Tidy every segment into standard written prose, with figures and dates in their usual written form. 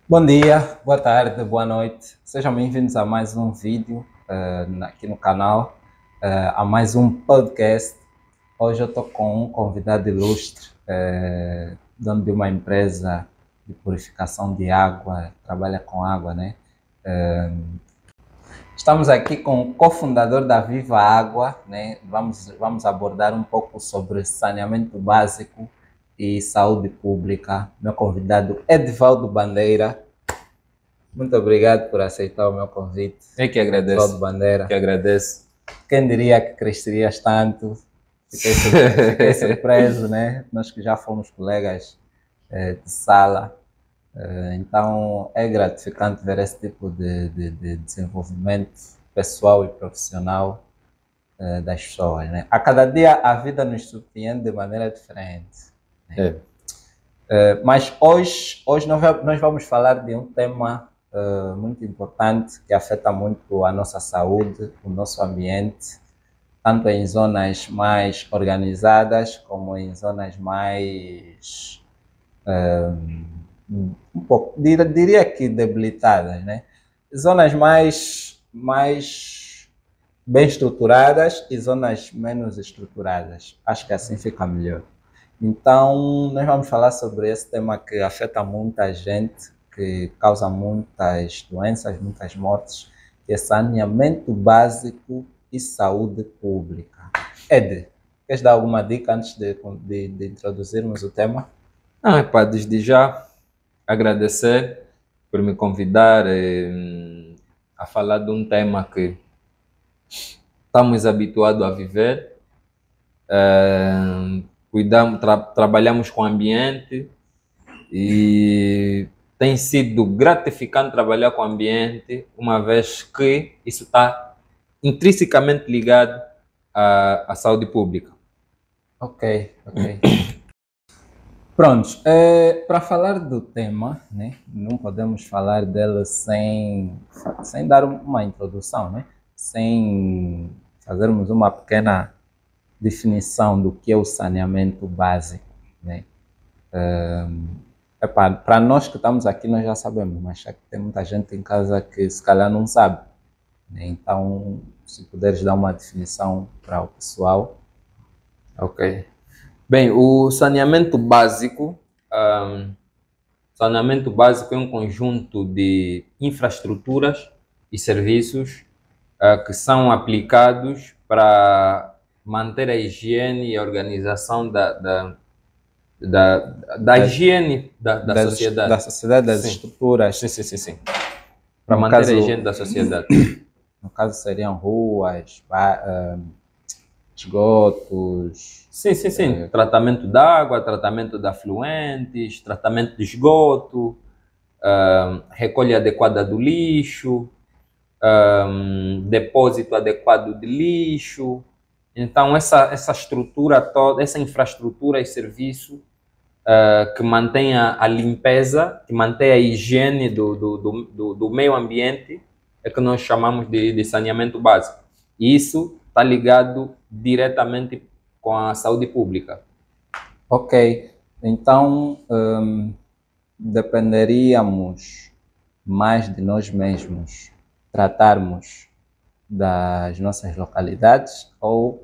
Bom dia, boa tarde, boa noite. Sejam bem-vindos a mais um vídeo aqui no canal, a mais um podcast. Hoje eu estou com um convidado ilustre, dono de uma empresa de purificação de água, trabalha com água, né? Estamos aqui com o cofundador da Viva Água, né? Vamos abordar um pouco sobre saneamento básico e saúde pública. Meu convidado Edivaldo Bandeira. Muito obrigado por aceitar o meu convite. Eu que Edivaldo agradeço. Bandeira. Que agradeço. Quem diria que crescerias tanto? Fiquei surpreso, né? Nós que já fomos colegas de sala. Então é gratificante ver esse tipo de desenvolvimento pessoal e profissional das pessoas, né? A cada dia a vida nos surpreende de maneira diferente. É. Mas hoje nós vamos falar de um tema muito importante que afeta muito a nossa saúde, o nosso ambiente, tanto em zonas mais organizadas como em zonas mais um pouco, diria que debilitadas, né? Zonas mais bem estruturadas e zonas menos estruturadas. Acho que assim fica melhor. Então, nós vamos falar sobre esse tema que afeta muita gente, que causa muitas doenças, muitas mortes, que é saneamento básico e saúde pública. Ed, queres dar alguma dica antes de introduzirmos o tema? Pá, desde já agradecer por me convidar a falar de um tema que estamos habituados a viver. Trabalhamos com o ambiente e tem sido gratificante trabalhar com o ambiente, uma vez que isso está intrinsecamente ligado à saúde pública. Ok. Prontos, para falar do tema, né, não podemos falar dele sem dar uma introdução, né, sem fazermos uma pequena definição do que é o saneamento básico. Né. Para nós que estamos aqui, nós já sabemos, mas já que tem muita gente em casa que se calhar não sabe. Né, então, se puderes dar uma definição para o pessoal. Ok. Bem, o saneamento básico é um conjunto de infraestruturas e serviços que são aplicados para manter a higiene e a organização da higiene da sociedade. Da sociedade, das Sim. estruturas. Sim. Para No manter caso- a higiene da sociedade. No caso, seriam ruas, esgotos. Sim. Tratamento de água, tratamento de afluentes, tratamento de esgoto, recolha adequada do lixo, depósito adequado de lixo. Então, essa estrutura toda, essa infraestrutura e serviço que mantém a limpeza, que mantém a higiene do meio ambiente, é que nós chamamos de saneamento básico. E isso está ligado diretamente com a saúde pública. Ok, então dependeríamos mais de nós mesmos tratarmos das nossas localidades ou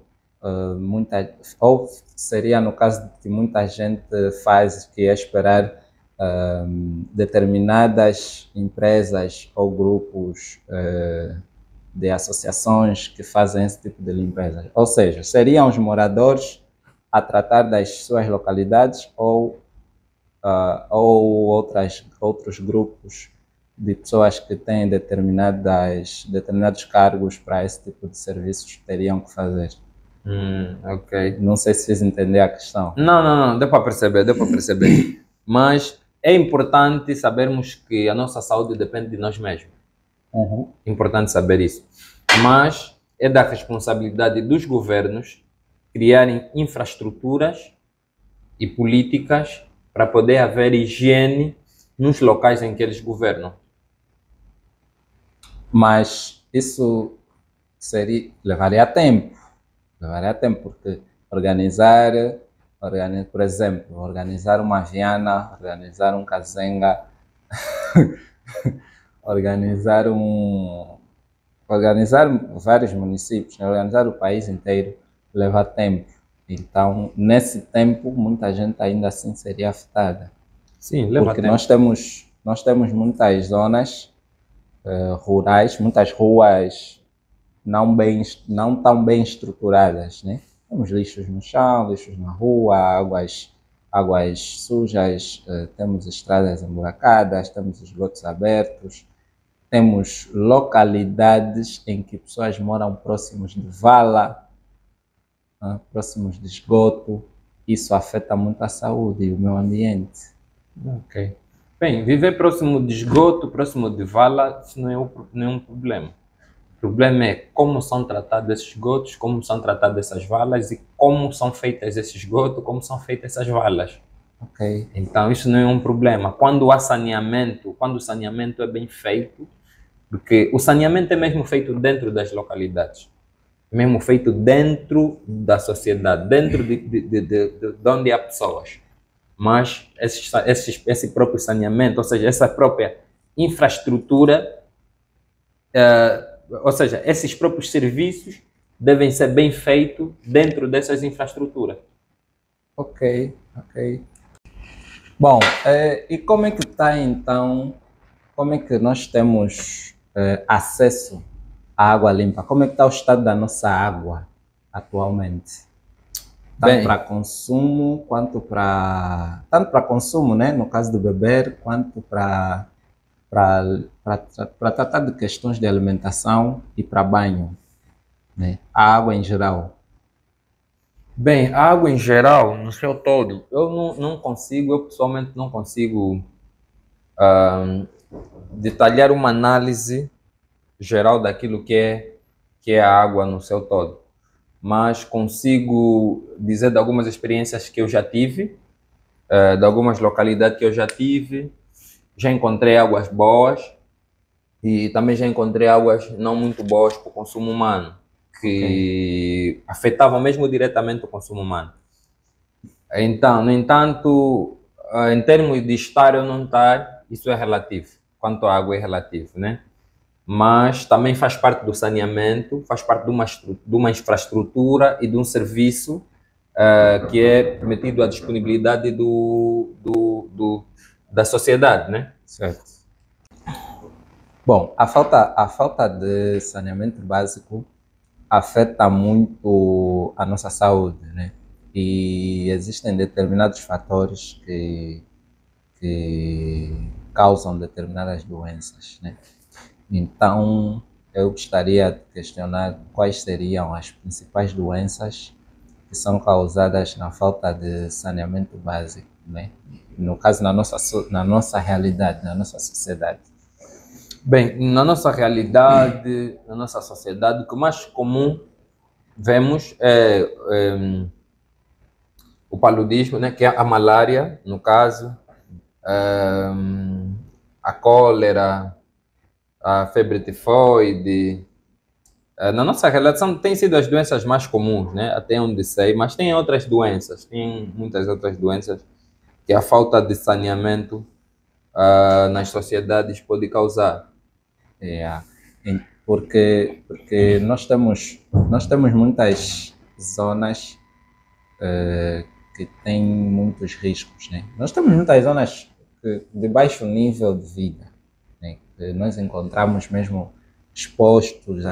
seria no caso de que muita gente faz que é esperar determinadas empresas ou grupos de associações que fazem esse tipo de limpeza. Ou seja, seriam os moradores a tratar das suas localidades ou outros grupos de pessoas que têm determinados cargos para esse tipo de serviços teriam que fazer. Ok. Não sei se fiz entender a questão. Não, deu para perceber. Mas é importante sabermos que a nossa saúde depende de nós mesmos. É importante saber isso. Mas é da responsabilidade dos governos criarem infraestruturas e políticas para poder haver higiene nos locais em que eles governam. Mas isso levaria tempo, porque por exemplo, organizar uma Viana, organizar um Kazenga, organizar organizar vários municípios, né? Organizar o país inteiro leva tempo. Então, nesse tempo, muita gente ainda assim seria afetada. Sim, leva Porque tempo. nós temos muitas zonas rurais, muitas ruas não tão bem estruturadas, né? Temos lixos no chão, lixos na rua, águas sujas, temos estradas emburacadas, temos esgotos abertos, temos localidades em que pessoas moram próximos de vala, próximos de esgoto. Isso afeta muito a saúde e o meio ambiente. Ok. Bem, viver próximo de esgoto, próximo de vala, isso não é um problema. O problema é como são tratados esses esgotos, como são tratadas essas valas e como são feitas esse esgoto, como são feitas essas valas. Ok. Então, isso não é um problema. Quando o saneamento é bem feito, porque o saneamento é mesmo feito dentro das localidades, mesmo feito dentro da sociedade, dentro de onde há pessoas. Mas esse próprio saneamento, ou seja, essa própria infraestrutura, ou seja, esses próprios serviços devem ser bem feitos dentro dessas infraestruturas. Ok. Bom, e como é que está então, como é que nós temos acesso à água limpa? Como é que está o estado da nossa água atualmente? Tanto para consumo, tanto para consumo, né, no caso do beber, quanto para tratar de questões de alimentação e para banho, né? A água em geral. Bem, a água em geral, no seu todo, eu pessoalmente não consigo detalhar uma análise geral daquilo que é a água no seu todo. Mas consigo dizer de algumas experiências que eu já tive, de algumas localidades que eu já tive. Já encontrei águas boas e também já encontrei águas não muito boas para o consumo humano, que afetavam mesmo diretamente o consumo humano. Então, no entanto, em termos de estar ou não estar, isso é relativo. Quanto à água é relativo, né? Mas também faz parte do saneamento, faz parte de uma infraestrutura e de um serviço que é permitido à disponibilidade da sociedade, né? Certo. Bom, a falta de saneamento básico afeta muito a nossa saúde, né? E existem determinados fatores que causam determinadas doenças, né? Então, eu gostaria de questionar quais seriam as principais doenças que são causadas na falta de saneamento básico, né? No caso, na nossa realidade, na nossa sociedade. Bem, na nossa realidade, na nossa sociedade, o que mais comum vemos é o paludismo, né, que é a malária, no caso, a cólera, a febre tifoide. Na nossa relação tem sido as doenças mais comuns, né, até onde sei, mas tem outras doenças, tem muitas outras doenças que a falta de saneamento nas sociedades pode causar. Porque nós temos muitas zonas que têm muitos riscos, né? Nós temos muitas zonas de baixo nível de vida, né? Que nós encontramos mesmo expostos,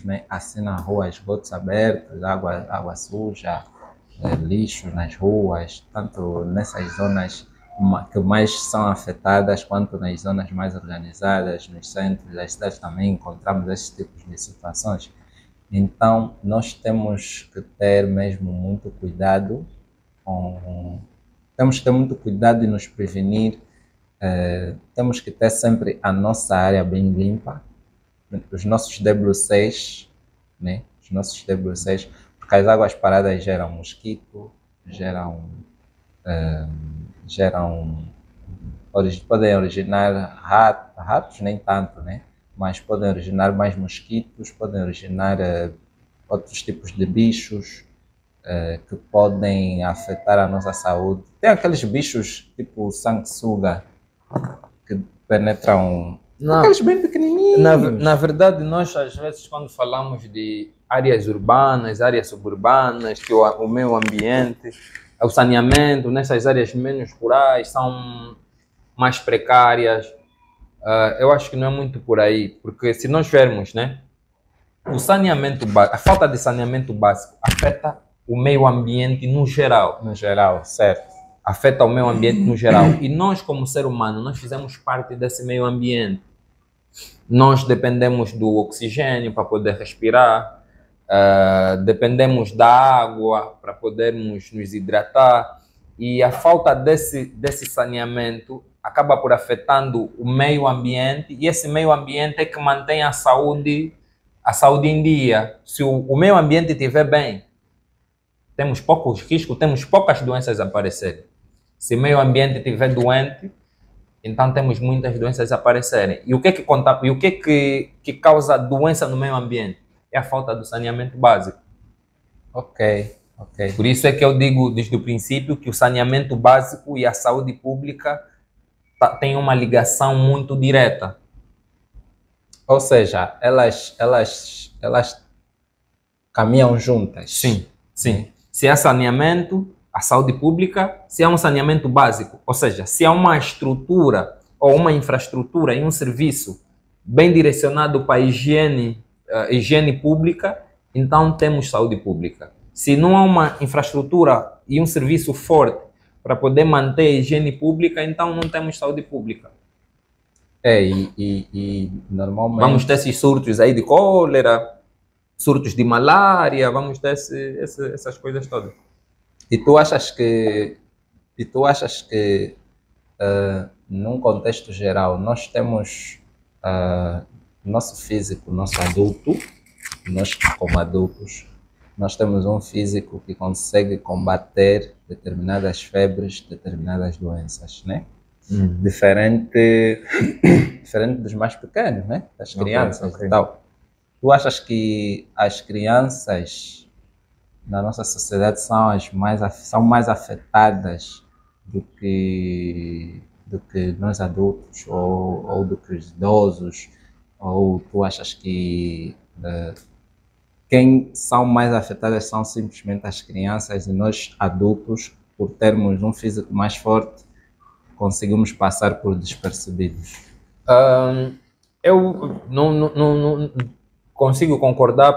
né? Assim na rua, esgotos abertos, água suja, lixo nas ruas, tanto nessas zonas que mais são afetadas, quanto nas zonas mais organizadas, nos centros das cidades também encontramos esses tipos de situações. Então, nós temos que ter mesmo muito cuidado, temos que ter muito cuidado e nos prevenir, temos que ter sempre a nossa área bem limpa, os nossos debruçais, né? Os nossos debruçais, porque as águas paradas geram mosquito, podem originar ratos nem tanto, né? Mas podem originar mais mosquitos, podem originar outros tipos de bichos que podem afetar a nossa saúde. Tem aqueles bichos tipo sanguessuga, que penetram Não, aqueles bem pequenininhos. na verdade, nós às vezes quando falamos de áreas urbanas, áreas suburbanas, que o meio ambiente, o saneamento nessas áreas menos rurais são mais precárias. Eu acho que não é muito por aí, porque se nós vermos, né, a falta de saneamento básico afeta o meio ambiente no geral. No geral, certo. Afeta o meio ambiente no geral. E nós, como ser humano, nós fizemos parte desse meio ambiente. Nós dependemos do oxigênio para poder respirar, dependemos da água para podermos nos hidratar, e a falta desse saneamento acaba por afetando o meio ambiente, e esse meio ambiente é que mantém a saúde em dia. Se o meio ambiente estiver bem, temos poucos riscos, temos poucas doenças a aparecerem. Se o meio ambiente estiver doente, então temos muitas doenças a aparecerem. E o que causa doença no meio ambiente? É a falta do saneamento básico. Ok. Por isso é que eu digo desde o princípio que o saneamento básico e a saúde pública têm uma ligação muito direta. Ou seja, elas caminham juntas. Sim. Se há saneamento, a saúde pública, se há um saneamento básico, ou seja, se há uma estrutura ou uma infraestrutura e um serviço bem direcionado para a higiene pública, então temos saúde pública. Se não há uma infraestrutura e um serviço forte para poder manter a higiene pública, então não temos saúde pública. E normalmente... Vamos ter esses surtos aí de cólera, surtos de malária, vamos ter essas coisas todas. E tu achas que num contexto geral, nós temos nosso físico, nosso adulto, nós como adultos, nós temos um físico que consegue combater determinadas febres, determinadas doenças, né? Diferente dos mais pequenos, né? Das crianças e tal. Tu achas que as crianças na nossa sociedade são mais afetadas do que nós adultos ou do que os idosos? Ou tu achas que quem são mais afetadas são simplesmente as crianças e nós adultos, por termos um físico mais forte, conseguimos passar por despercebidos? Eu não consigo concordar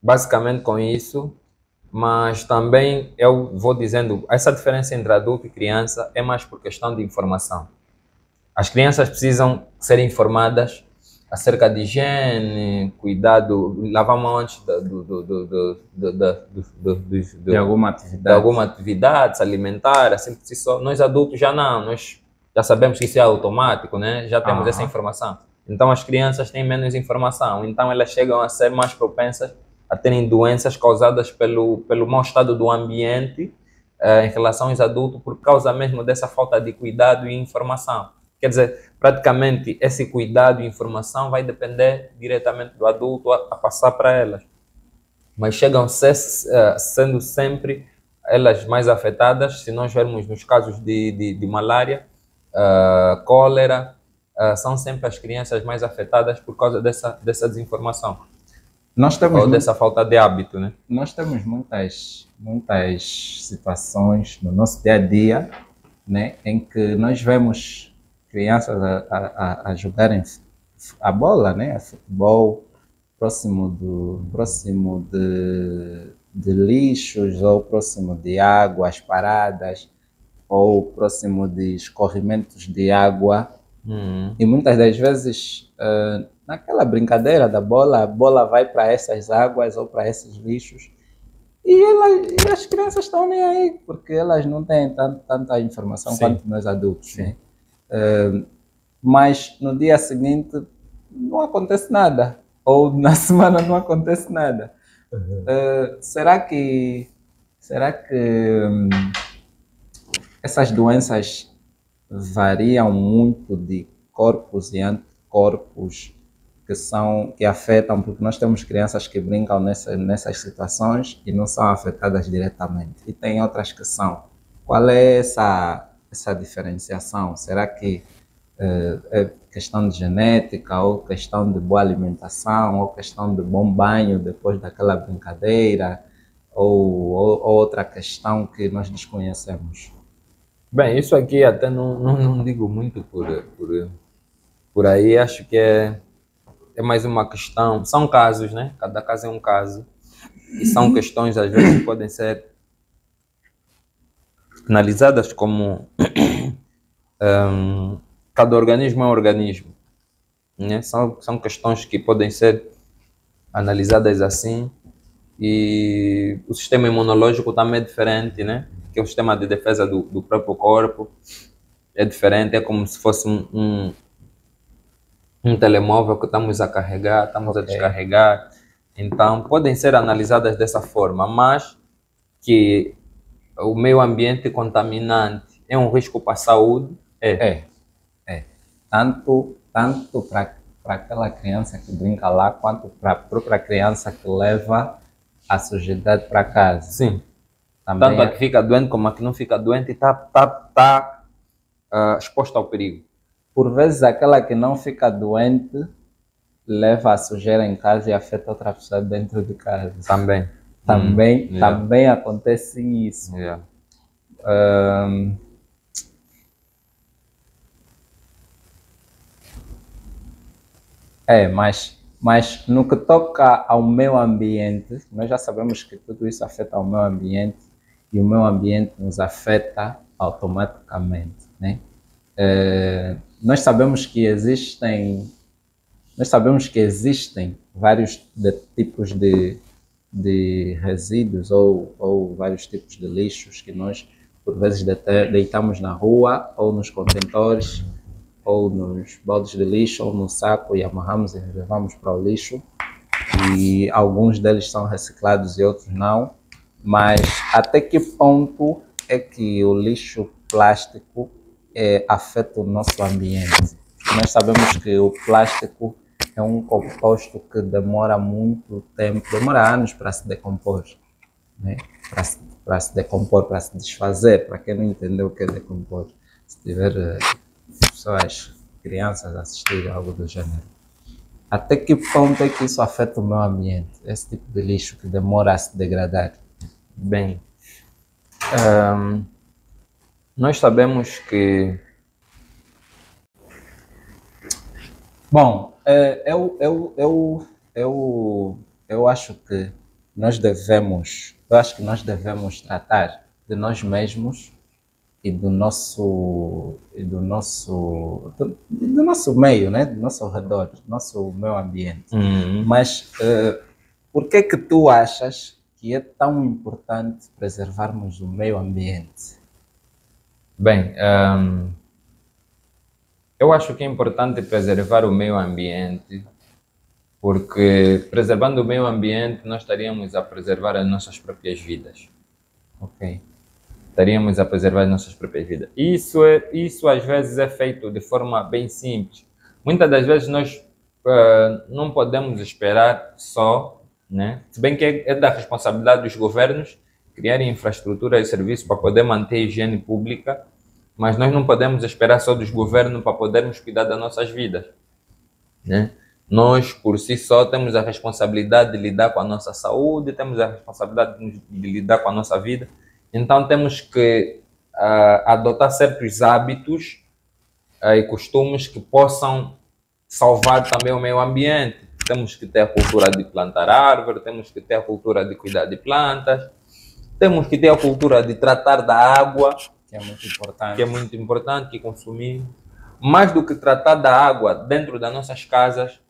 basicamente com isso, mas também eu vou dizendo, essa diferença entre adulto e criança é mais por questão de informação. As crianças precisam ser informadas acerca de higiene, cuidado, lavar a mão antes de alguma atividade, se alimentar, assim por si só. Nós adultos já não, nós já sabemos que isso é automático, né? Já temos essa informação. Então as crianças têm menos informação, então elas chegam a ser mais propensas a terem doenças causadas pelo mau estado do ambiente em relação aos adultos, por causa mesmo dessa falta de cuidado e informação. Quer dizer, praticamente esse cuidado e informação vai depender diretamente do adulto a passar para elas. Mas chegam sendo sempre elas mais afetadas, se nós vermos nos casos de malária, cólera, são sempre as crianças mais afetadas por causa dessa desinformação. Ou dessa falta de hábito, né? Nós temos muitas situações no nosso dia a dia, né, em que nós vemos crianças a jogarem a bola, né, a futebol, próximo de lixos, ou próximo de águas paradas, ou próximo de escorrimentos de água. E muitas das vezes, naquela brincadeira da bola, a bola vai para essas águas ou para esses lixos, e as crianças estão nem aí, porque elas não têm tanta informação quanto nós adultos. Né? Mas no dia seguinte não acontece nada, ou na semana não acontece nada. Será que essas doenças variam muito de corpos e anticorpos que afetam, porque nós temos crianças que brincam nessas situações e não são afetadas diretamente, e tem outras que são. Qual é essa essa diferenciação? Será que é questão de genética, ou questão de boa alimentação, ou questão de bom banho depois daquela brincadeira, ou outra questão que nós desconhecemos? Bem, isso aqui até não digo muito por aí, acho que é mais uma questão, são casos, né? Cada caso é um caso, e são questões às vezes que podem ser analisadas como cada organismo é um organismo, né? São questões que podem ser analisadas assim, e o sistema imunológico também é diferente, né? Que é o sistema de defesa do próprio corpo, é diferente, é como se fosse um telemóvel que estamos a carregar, estamos a descarregar, então podem ser analisadas dessa forma, mas que o meio ambiente contaminante é um risco para a saúde, É. Tanto para aquela criança que brinca lá, quanto para a própria criança que leva a sujidade para casa. Sim. Também Tanto a que fica doente como a que não fica doente está exposta ao perigo. por vezes aquela que não fica doente leva a sujeira em casa e afeta outra pessoa dentro de casa. Também. Também acontece isso. Yeah. Mas no que toca ao meio ambiente, nós já sabemos que tudo isso afeta ao meio ambiente, e o meio ambiente nos afeta automaticamente, né? Nós sabemos que existem vários tipos de resíduos, ou vários tipos de lixos que nós por vezes deitamos na rua, ou nos contentores, ou nos baldes de lixo, ou no saco, e amarramos e levamos para o lixo, e alguns deles são reciclados e outros não. Mas até que ponto é que o lixo plástico afeta o nosso ambiente? Nós sabemos que o plástico é um composto que demora muito tempo, demora anos para se decompor, né? Para se decompor, para se desfazer. Para quem não entendeu o que é decompor, se tiver pessoas, crianças assistirem algo do gênero. Até que ponto é que isso afeta o meio ambiente? Esse tipo de lixo que demora a se degradar? Bem, nós sabemos que... Bom, eu acho que nós devemos tratar de nós mesmos e do nosso meio, né? Do nosso redor, do nosso meio ambiente. Mas por que tu achas que é tão importante preservarmos o meio ambiente? Bem, eu acho que é importante preservar o meio ambiente, porque preservando o meio ambiente nós estaríamos a preservar as nossas próprias vidas. Ok. Estaríamos a preservar as nossas próprias vidas. Isso às vezes é feito de forma bem simples. Muitas das vezes nós não podemos esperar só, né? Se bem que é da responsabilidade dos governos criarem infraestrutura e serviços para poder manter a higiene pública, mas nós não podemos esperar só dos governos para podermos cuidar das nossas vidas, né? Nós, por si só, temos a responsabilidade de lidar com a nossa saúde, temos a responsabilidade de lidar com a nossa vida. Então temos que adotar certos hábitos e costumes que possam salvar também o meio ambiente. Temos que ter a cultura de plantar árvore, temos que ter a cultura de cuidar de plantas, temos que ter a cultura de tratar da água, Que é muito importante, que consumir. Mais do que tratar da água dentro das nossas casas,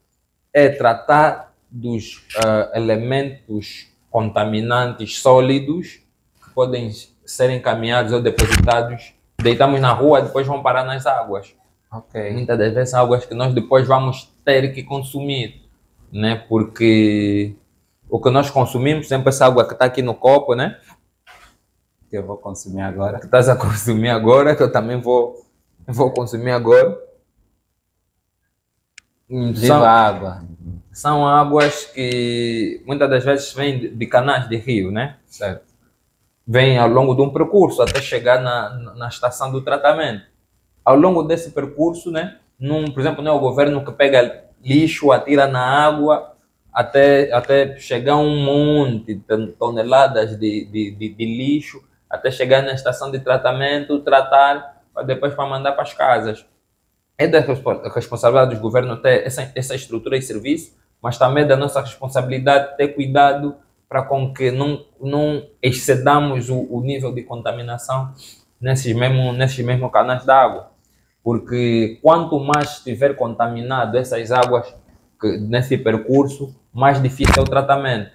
é tratar dos elementos contaminantes sólidos que podem ser encaminhados ou depositados. Deitamos na rua e depois vão parar nas águas. Ok. Muitas das vezes são águas que nós depois vamos ter que consumir, né? Porque o que nós consumimos, sempre essa água que está aqui no copo, né? Que eu vou consumir agora. Que estás a consumir agora, que eu também vou consumir agora. Viva a água. São águas que muitas das vezes vêm de canais de rio, né? Certo. vem ao longo de um percurso até chegar na estação do tratamento. Ao longo desse percurso, né, por exemplo, não é o governo que pega lixo, atira na água, até chegar um monte de toneladas de lixo, até chegar na estação de tratamento, tratar, depois para mandar para as casas. É da responsabilidade dos governos ter essa estrutura e serviço, mas também é da nossa responsabilidade ter cuidado para com que não excedamos o nível de contaminação nesses mesmos canais de água. Porque quanto mais estiver contaminado essas águas nesse percurso, mais difícil é o tratamento.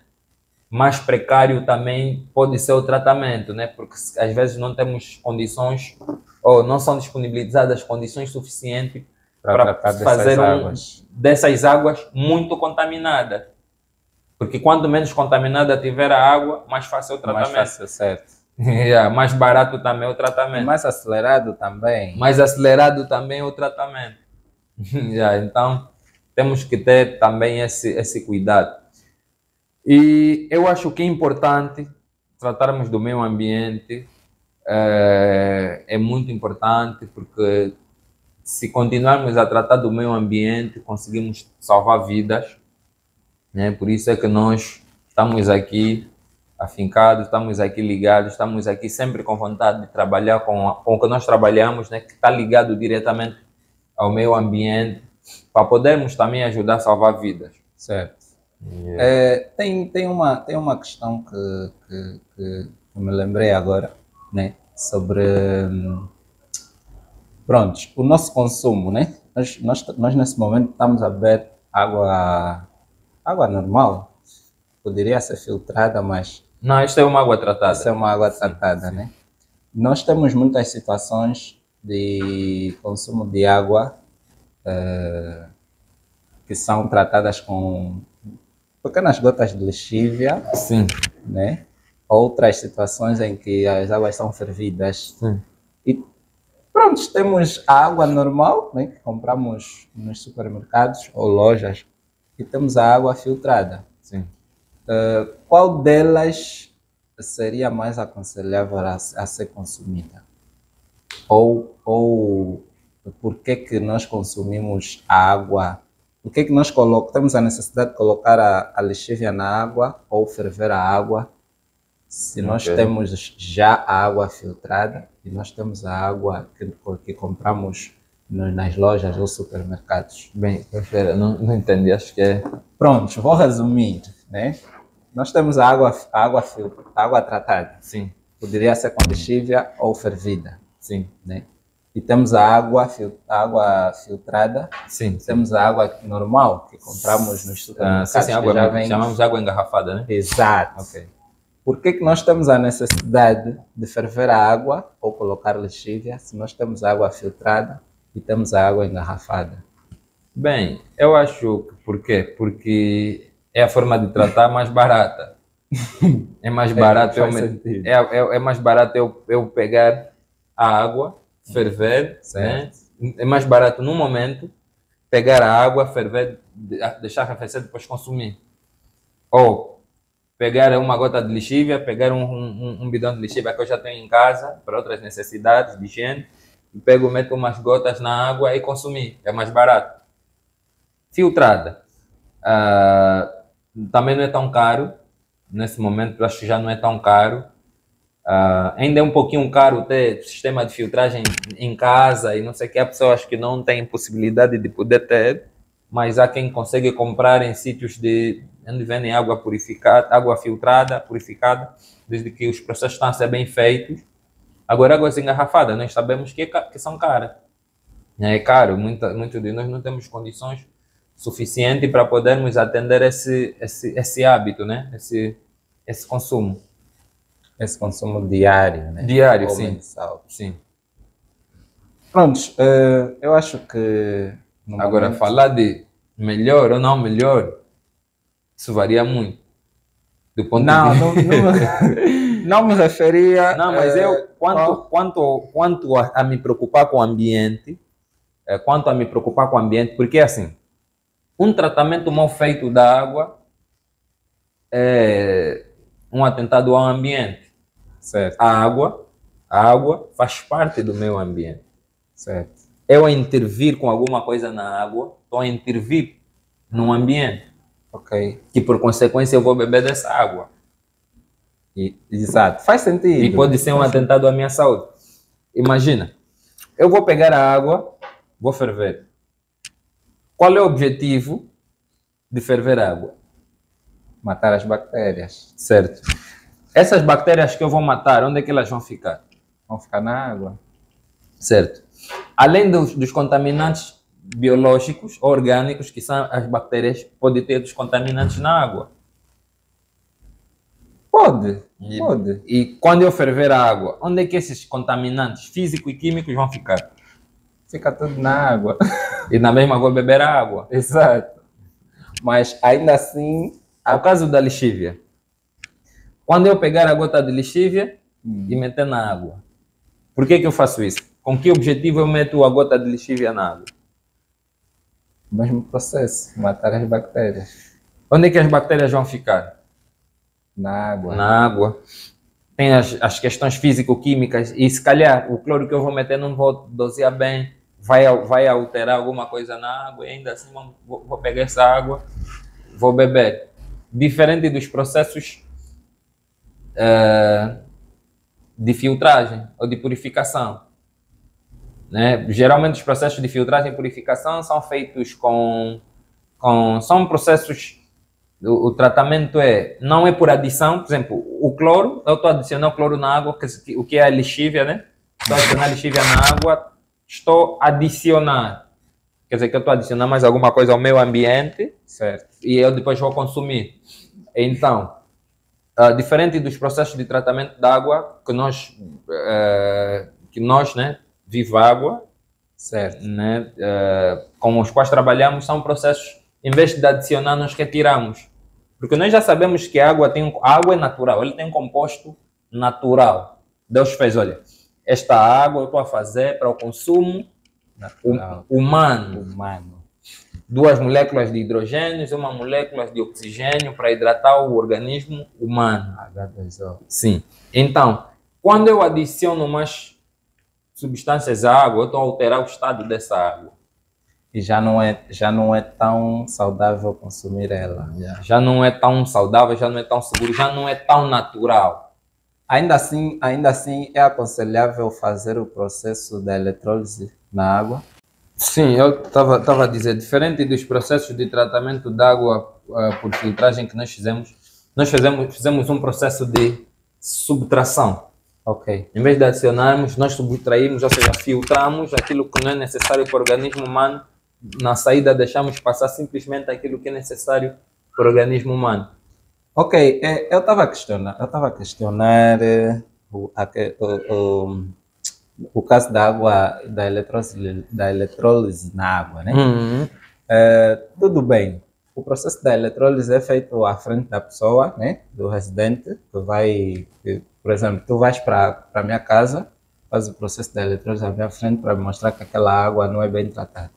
Mais precário também pode ser o tratamento, né? Porque às vezes não temos condições ou não são disponibilizadas condições suficientes para fazer dessas águas muito contaminadas. Porque quanto menos contaminada tiver a água, mais fácil é o tratamento. Mais fácil, certo. Mais barato também é o tratamento. E mais acelerado também. Mais acelerado também é o tratamento. Então, temos que ter também esse cuidado. E eu acho que é importante tratarmos do meio ambiente. É muito importante porque se continuarmos a tratar do meio ambiente, conseguimos salvar vidas, né? Por isso é que nós estamos aqui afincados, estamos aqui ligados, estamos aqui sempre com vontade de trabalhar com o que nós trabalhamos, né? Que está ligado diretamente ao meio ambiente, para podermos também ajudar a salvar vidas. Certo. Tem uma questão que me lembrei agora, né? Sobre pronto, o nosso consumo, né? Nós nesse momento estamos a beber água normal, poderia ser filtrada, mas não, esta é uma água tratada. Essa é uma água tratada, sim. Né? Nós temos muitas situações de consumo de água que são tratadas com pequenas gotas de lexívia, sim, né? Outras situações em que as águas são fervidas. Sim. E pronto, temos a água normal, né, que compramos nos supermercados ou lojas, e temos a água filtrada. Sim. Qual delas seria mais aconselhável a ser consumida? Ou por que nós consumimos a água? Por que nós temos a necessidade de colocar a lexívia na água ou ferver a água? Se nós temos já a água filtrada e nós temos a água que compramos nas lojas ou supermercados. Bem, espera, não entendi, acho que é... Pronto, vou resumir, né? Nós temos a água tratada. Sim. Poderia ser com lexívia ou fervida. Sim. Né? E temos a água filtrada. Sim. Temos a água normal que compramos nos supermercados. Sim, água, chamamos de água engarrafada, né? Exato. Ok. Por que nós temos a necessidade de ferver a água ou colocar lexívia se nós temos água filtrada e temos a água engarrafada? Bem, eu acho que por quê? Porque é a forma de tratar mais barata. É mais barato, é mais barato eu pegar a água, ferver, né? É mais barato no momento pegar a água, ferver, deixar arrefecer e depois consumir. Ou pegar uma gota de lexívia, pegar um bidão de lexívia que eu já tenho em casa para outras necessidades de higiene, meto umas gotas na água e consumir. É mais barato. Filtrada. Também não é tão caro. Nesse momento, eu acho que já não é tão caro. Ainda é um pouquinho caro ter sistema de filtragem em casa e não sei o que. Há pessoas que não têm possibilidade de poder ter, mas há quem consegue comprar em sítios onde vendem água purificada, água filtrada, purificada, desde que os processos estão a ser bem feitos. Agora, águas engarrafadas, nós sabemos que são caras. É caro, muitos de nós não temos condições suficientes para podermos atender esse hábito, né? Esse consumo. Esse consumo diário, né? Diário, ou sim. Mensal. Sim. Prontos, eu acho que... Agora, falar de melhor ou não melhor, isso varia muito. Do ponto de vista... não me referia... Não, mas eu, quanto a me preocupar com o ambiente, porque assim, um tratamento mal feito da água é um atentado ao ambiente. Certo. A água faz parte do meio ambiente. Certo. Eu a intervir com alguma coisa na água, estou a intervir no ambiente. Ok. Que por consequência eu vou beber dessa água. Exato. Faz sentido. E pode ser um atentado à minha saúde. Imagina, eu vou pegar a água, vou ferver. Qual é o objetivo de ferver a água? Matar as bactérias. Certo. Essas bactérias que eu vou matar, onde é que elas vão ficar? Vão ficar na água. Certo. Além dos contaminantes biológicos, orgânicos, que são as bactérias, pode ter dos contaminantes na água. Pode. E quando eu ferver a água, onde é que esses contaminantes físicos e químicos vão ficar? Fica tudo na água. E na mesma vou beber a água. Exato. Mas ainda assim... Ao caso da lixívia. Quando eu pegar a gota de lixívia e meter na água, por que eu faço isso? Com que objetivo eu meto a gota de lixívia na água? O mesmo processo, matar as bactérias. Onde é que as bactérias vão ficar? Na água. Na água. Tem as questões físico-químicas e se calhar o cloro que eu vou meter não vou dosear bem, vai alterar alguma coisa na água e ainda assim vou pegar essa água, vou beber. Diferente dos processos de filtragem ou de purificação. Né? Geralmente os processos de filtragem e purificação são feitos são processos, o tratamento não é por adição, por exemplo, o cloro, eu estou adicionando cloro na água, o que é a lixívia, né? Estou adicionando lixívia na água, estou adicionando, quer dizer que eu estou adicionando mais alguma coisa ao meio ambiente, certo? E eu depois vou consumir. Então, diferente dos processos de tratamento da água que nós, né, viva água, certo? Né, com os quais trabalhamos, são processos, em vez de adicionar, nós retiramos. Porque nós já sabemos que a água é natural, ele tem um composto natural. Deus fez, olha, esta água eu estou a fazer para o consumo humano. 2 moléculas de hidrogênio e 1 molécula de oxigênio para hidratar o organismo humano. Sim. Então, quando eu adiciono mais substâncias à água, eu estou a alterar o estado dessa água. E já não é tão saudável consumir ela. Já não é tão saudável, já não é tão seguro, já não é tão natural. Ainda assim é aconselhável fazer o processo da eletrólise na água? Sim, eu estava a dizer, diferente dos processos de tratamento de água por filtragem que nós fizemos um processo de subtração. Ok. Em vez de adicionarmos, nós subtraímos, ou seja, filtramos aquilo que não é necessário para o organismo humano, na saída deixamos passar simplesmente aquilo que é necessário para o organismo humano. Ok, eu estava a questionar o caso da água, da eletrólise na água, né? Uhum. Tudo bem, o processo da eletrólise é feito à frente da pessoa, né? Do residente, por exemplo, tu vais para a minha casa, faz o processo da eletrólise à minha frente para mostrar que aquela água não é bem tratada,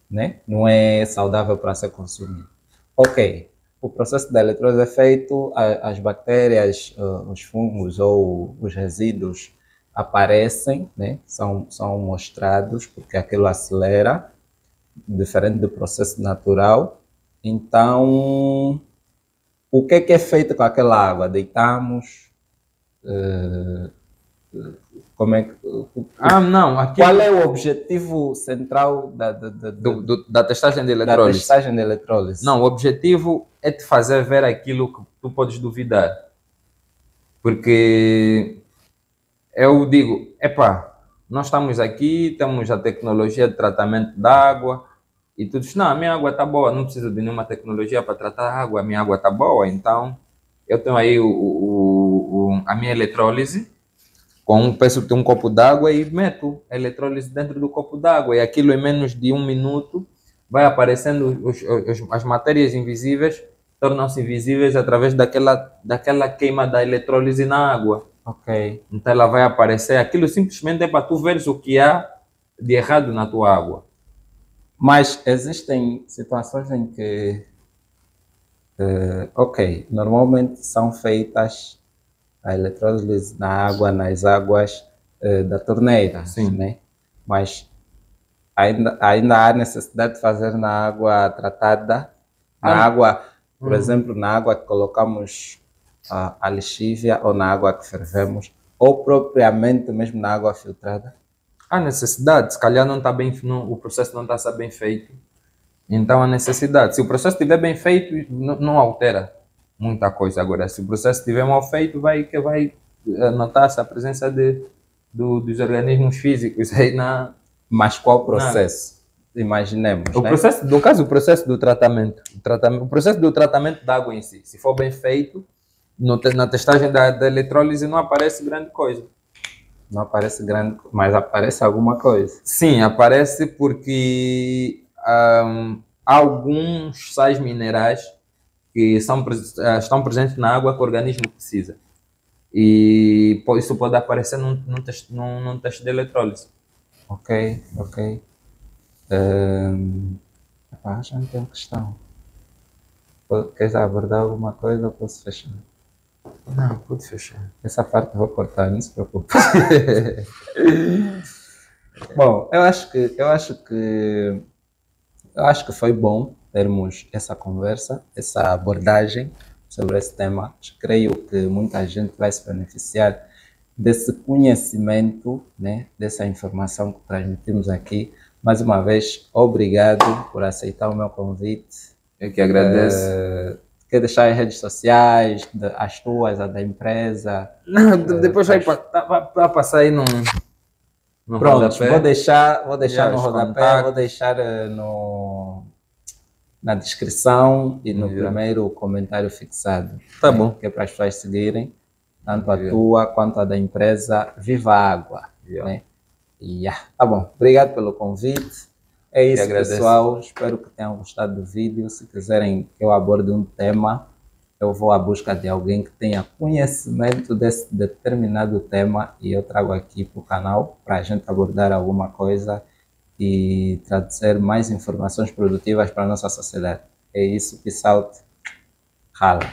né? Não é saudável para ser consumida. Ok, o processo da eletrólise é feito, as bactérias, os fungos ou os resíduos aparecem, né? São mostrados porque aquilo acelera, diferente do processo natural. Então, o que é feito com aquela água? Deitamos? Como é que... Qual é o objetivo central da testagem de eletrólise? Da testagem de eletrólise? Não, o objetivo é te fazer ver aquilo que tu podes duvidar. Porque eu digo, nós estamos aqui, temos a tecnologia de tratamento da água, e tu diz, não, a minha água está boa, não preciso de nenhuma tecnologia para tratar a água, a minha água está boa, então eu tenho aí a minha eletrólise, peço um copo d'água e meto a eletrólise dentro do copo d'água, e aquilo em menos de 1 minuto vai aparecendo, as matérias invisíveis tornam-se invisíveis através daquela queima da eletrólise na água. Ok. Então ela vai aparecer, aquilo simplesmente é para tu veres o que há de errado na tua água. Mas existem situações em que, normalmente são feitas a eletrólise na água, nas águas da torneira, Sim. né? Mas ainda há necessidade de fazer na água tratada, na água, por exemplo, na água que colocamos a lexívia ou na água que fervemos, ou propriamente mesmo na água filtrada. Há necessidade, se calhar não está bem, o processo não está a ser bem feito. Então há necessidade. Se o processo estiver bem feito, não altera muita coisa. Agora, se o processo estiver mal feito, vai notar-se a presença dos organismos físicos aí na. Mas qual processo? Imaginemos. O processo, no caso, o processo do tratamento. O processo do tratamento da água em si. Se for bem feito, na testagem da eletrólise não aparece grande coisa. Não aparece grande, mas aparece alguma coisa. Sim, aparece porque alguns sais minerais que estão presentes na água que o organismo precisa. E isso pode aparecer num teste de eletrólise. Ok. Já não tenho questão. Queres abordar alguma coisa ou posso fechar? Não, pode fechar. Essa parte eu vou cortar, não se preocupe. Bom, eu acho que foi bom termos essa conversa, essa abordagem sobre esse tema. Creio que muita gente vai se beneficiar desse conhecimento, né, dessa informação que transmitimos aqui. Mais uma vez, obrigado por aceitar o meu convite. Eu que agradeço. Quer deixar as redes sociais, as tuas, a da empresa? Não, depois vai passar aí no Pronto, rodapé. vou deixar no os rodapé, contatos. vou deixar na descrição e no primeiro comentário fixado. Tá bom. Que é para as pessoas seguirem, tanto a tua quanto a da empresa Viva Água. Né? Tá bom, obrigado pelo convite. É isso, pessoal. Espero que tenham gostado do vídeo. Se quiserem que eu aborde um tema, eu vou à busca de alguém que tenha conhecimento desse determinado tema e eu trago aqui para o canal para a gente abordar alguma coisa e trazer mais informações produtivas para a nossa sociedade. É isso, peace out. Rala.